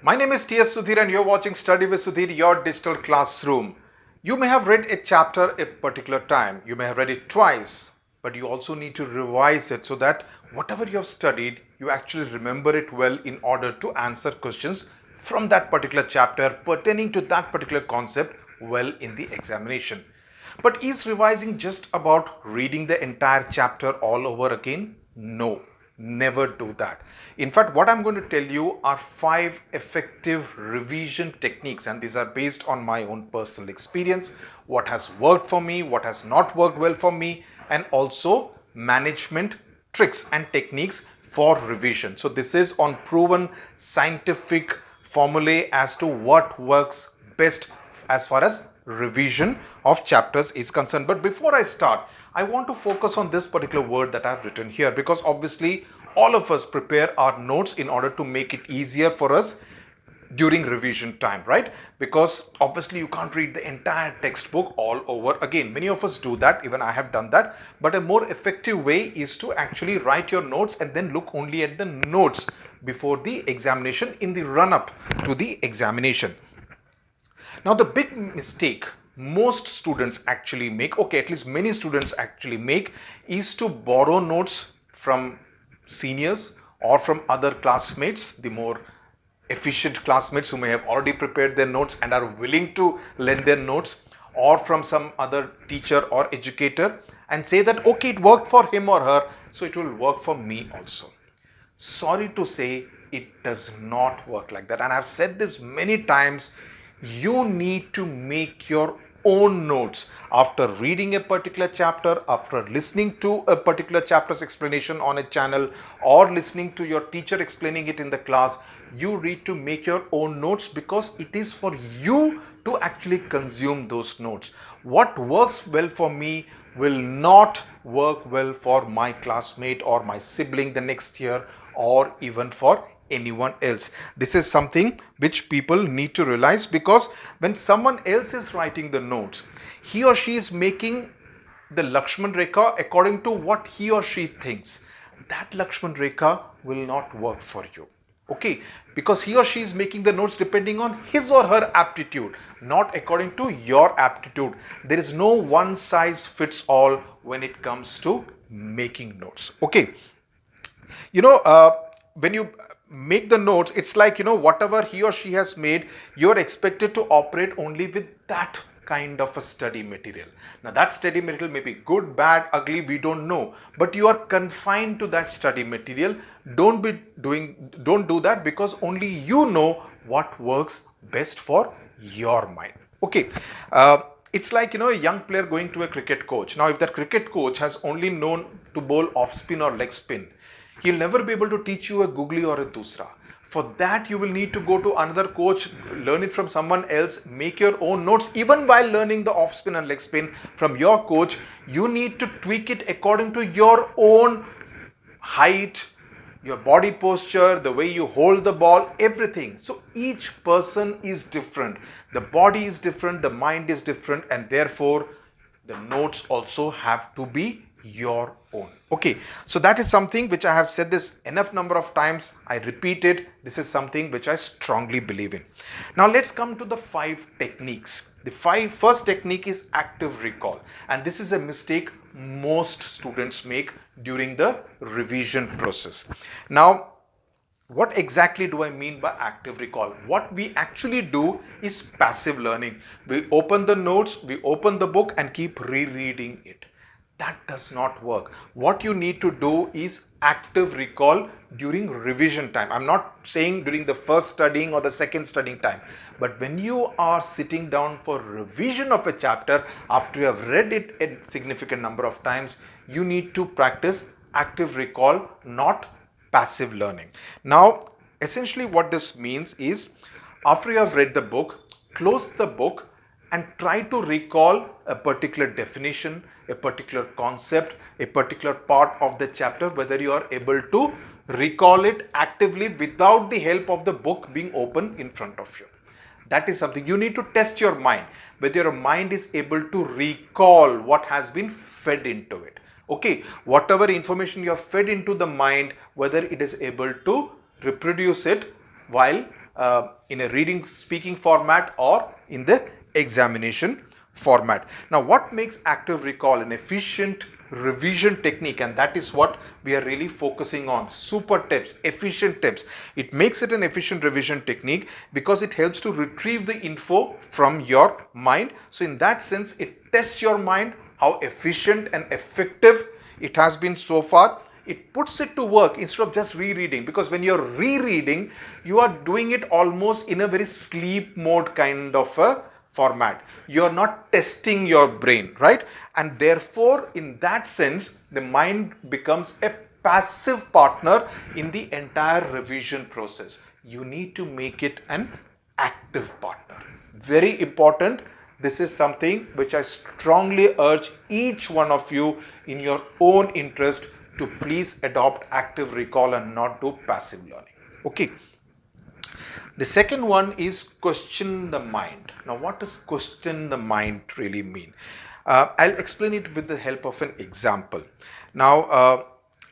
My name is T.S. Sudhir and you're watching Study with Sudhir, your digital classroom. You may have read a chapter a particular time. You may have read it twice, but you also need to revise it so that whatever you have studied, you actually remember it well in order to answer questions from that particular chapter pertaining to that particular concept well in the examination. But is revising just about reading the entire chapter all over again? No, never do that. In fact, what I'm going to tell you are 5 effective revision techniques, and these are based on my own personal experience, what has worked for me, what has not worked well for me, and also management tricks and techniques for revision. So this is on proven scientific formulae as to what works best as far as revision of chapters is concerned. But before I start, I want to focus on this particular word that I've written here, because obviously all of us prepare our notes in order to make it easier for us during revision time, right? Because obviously you can't read the entire textbook all over again. Many of us do that, even I have done that. But a more effective way is to actually write your notes and then look only at the notes before the examination, in the run-up to the examination. Now, the big mistake most students actually make, okay, at least many students actually make, is to borrow notes from seniors or from other classmates, the more efficient classmates who may have already prepared their notes and are willing to lend their notes, or from some other teacher or educator, and say that, okay, it worked for him or her, so it will work for me also. Sorry to say, it does not work like that. And I've said this many times. You need to make your own notes after reading a particular chapter, after listening to a particular chapter's explanation on a channel, or listening to your teacher explaining it in the class. You need to make your own notes, because it is for you to actually consume those notes. What works well for me will not work well for my classmate or my sibling the next year, or even for anyone else. This is something which people need to realize, because when someone else is writing the notes, he or she is making the Lakshman Rekha according to what he or she thinks. That Lakshman Rekha will not work for you. Okay, because he or she is making the notes depending on his or her aptitude, not according to your aptitude. There is no one size fits all when it comes to making notes. Okay, when you make the notes, it's like, whatever he or she has made, you're expected to operate only with that kind of a study material. Now, that study material may be good, bad, ugly, we don't know, but you are confined to that study material. Don't do that, because only you know what works best for your mind. Okay, it's like, a young player going to a cricket coach. Now, if that cricket coach has only known to bowl off spin or leg spin, he'll never be able to teach you a googly or a dusra. For that, you will need to go to another coach, learn it from someone else, make your own notes. Even while learning the off spin and leg spin from your coach, you need to tweak it according to your own height, your body posture, the way you hold the ball, everything. So each person is different. The body is different, the mind is different, and therefore the notes also have to be your own. Okay, so that is something which I have said this enough number of times. I repeat it. This is something which I strongly believe in. Now let's come to the 5 techniques. The first technique is active recall, and this is a mistake most students make during the revision process. Now, what exactly do I mean by active recall? What we actually do is passive learning. We open the notes, we open the book and keep rereading it. That does not work. What you need to do is active recall during revision time. I'm not saying during the first studying or the second studying time, but when you are sitting down for revision of a chapter, after you have read it a significant number of times, you need to practice active recall, not passive learning. Now, essentially what this means is, after you have read the book, close the book and try to recall a particular definition, a particular concept, a particular part of the chapter, whether you are able to recall it actively without the help of the book being open in front of you. That is something you need to test your mind, whether your mind is able to recall what has been fed into it. Okay, whatever information you have fed into the mind, whether it is able to reproduce it while in a reading speaking format or in the examination format. Now, what makes active recall an efficient revision technique, and that is what we are really focusing on. Super tips, efficient tips. It makes it an efficient revision technique because it helps to retrieve the info from your mind. So in that sense, it tests your mind, how efficient and effective it has been so far. It puts it to work instead of just rereading, because when you're rereading, you are doing it almost in a very sleep mode kind of a format. You're not testing your brain, right? And therefore, in that sense, the mind becomes a passive partner in the entire revision process. You need to make it an active partner. Very important. This is something which I strongly urge each one of you in your own interest to please adopt active recall and not do passive learning. Okay. The second one is question the mind. Now, what does question the mind really mean? I'll explain it with the help of an example. Now,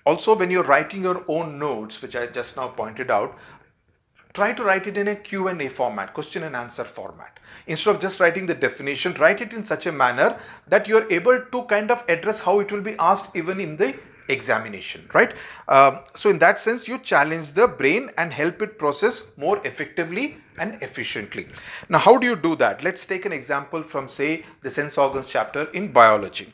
also when you're writing your own notes, which I just now pointed out, try to write it in a Q&A format, question and answer format. Instead of just writing the definition, write it in such a manner that you're able to kind of address how it will be asked even in the examination, right? So in that sense, you challenge the brain and help it process more effectively and efficiently. Now, how do you do that? Let's take an example from, say, the sense organs chapter in biology.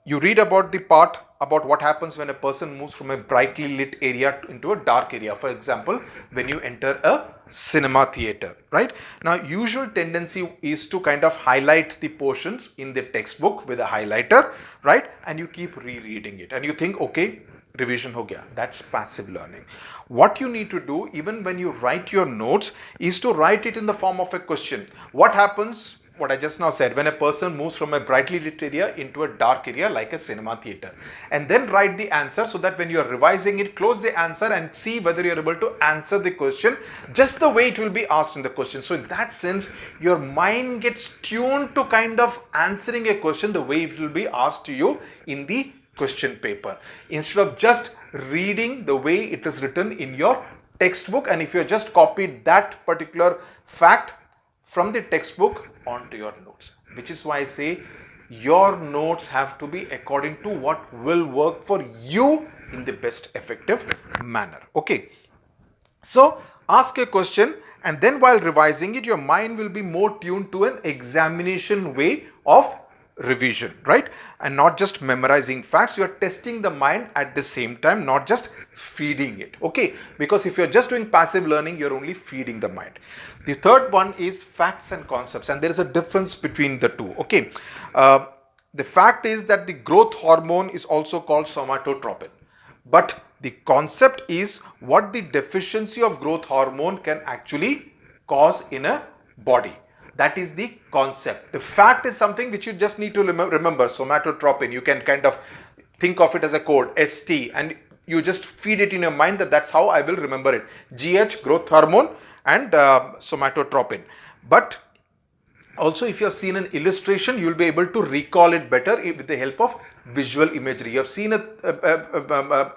You read about the part about what happens when a person moves from a brightly lit area into a dark area. For example, when you enter a cinema theater, right? Now, usual tendency is to kind of highlight the portions in the textbook with a highlighter, right? And you keep rereading it and you think, okay, revision ho gaya. That's passive learning. What you need to do, even when you write your notes, is to write it in the form of a question. What happens, what I just now said, when a person moves from a brightly lit area into a dark area like a cinema theater, and then write the answer, so that when you are revising it, close the answer and see whether you are able to answer the question just the way it will be asked in the question. So in that sense, your mind gets tuned to kind of answering a question the way it will be asked to you in the question paper, instead of just reading the way it is written in your textbook. And if you just copied that particular fact from the textbook onto your notes, which is why I say your notes have to be according to what will work for you in the best effective manner. Okay, so ask a question, and then while revising it, your mind will be more tuned to an examination way of revision, right? And not just memorizing facts. You're testing the mind at the same time, not just feeding it. Okay, because if you're just doing passive learning, you're only feeding the mind. The third one is facts and concepts, and there is a difference between the two. Okay, the fact is that the growth hormone is also called somatotropin, but the concept is what the deficiency of growth hormone can actually cause in a body. That is the concept. The fact is something which you just need to remember. Somatotropin, you can kind of think of it as a code, ST, and you just feed it in your mind that that's how I will remember it. GH, growth hormone, and somatotropin. But also, if you have seen an illustration, you will be able to recall it better with the help of visual imagery. You have seen an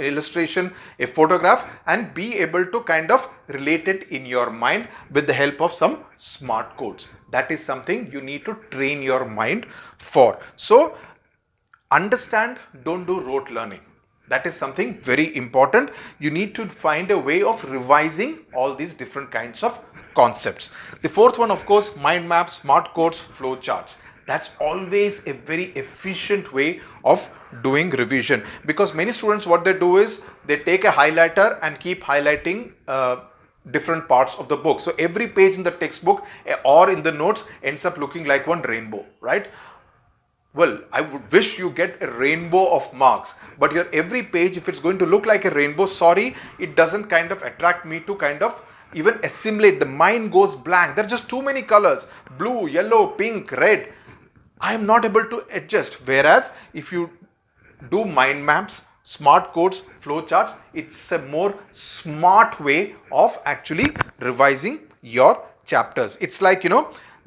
illustration, a photograph, and be able to kind of relate it in your mind with the help of some smart codes. That is something you need to train your mind for. So, understand, don't do rote learning. That is something very important. You need to find a way of revising all these different kinds of concepts. The fourth one, of course, mind maps, smart codes, flow charts. That's always a very efficient way of doing revision, because many students, what they do is they take a highlighter and keep highlighting different parts of the book. So every page in the textbook or in the notes ends up looking like one rainbow, right? Well, I would wish you get a rainbow of marks, but your every page, if it's going to look like a rainbow, sorry, it doesn't kind of attract me to kind of even assimilate. The mind goes blank. There are just too many colors, blue, yellow, pink, red. I am not able to adjust. Whereas if you do mind maps, smart codes, flow charts, it's a more smart way of actually revising your chapters. It's like,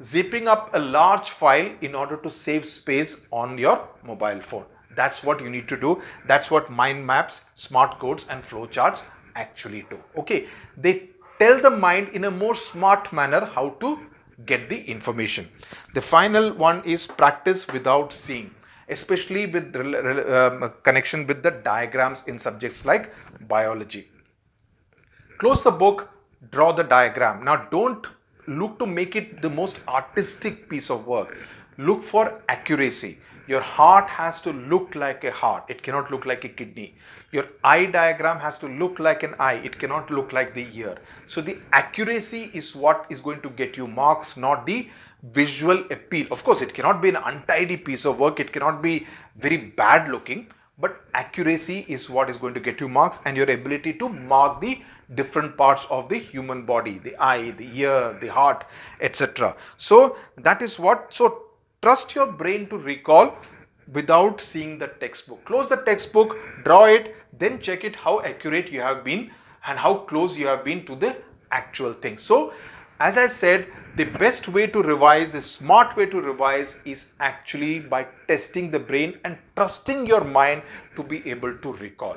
zipping up a large file in order to save space on your mobile phone. That's what you need to do. That's what mind maps, smart codes, and flow charts actually do. Okay, they tell the mind in a more smart manner how to get the information. The final one is practice without seeing, especially with connection with the diagrams in subjects like biology. Close the book, draw the diagram. Now don't look to make it the most artistic piece of work. Look for accuracy. Your heart has to look like a heart. It cannot look like a kidney. Your eye diagram has to look like an eye. It cannot look like the ear. So the accuracy is what is going to get you marks, not the visual appeal. Of course, it cannot be an untidy piece of work. It cannot be very bad looking, but accuracy is what is going to get you marks, and your ability to mark the different parts of the human body, the eye, the ear, the heart, etc. So that is what. So trust your brain to recall without seeing the textbook. Close the textbook, draw it, then check it how accurate you have been and how close you have been to the actual thing. So as I said, the best way to revise, the smart way to revise is actually by testing the brain and trusting your mind to be able to recall.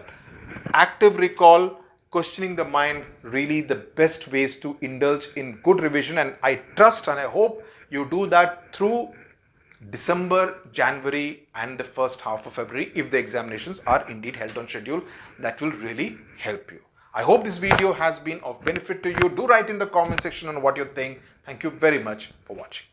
Active recall, questioning the mind, really the best ways to indulge in good revision, and I trust and I hope you do that through December, January and the first half of February if the examinations are indeed held on schedule. That will really help you. I hope this video has been of benefit to you. Do write in the comment section on what you think. Thank you very much for watching.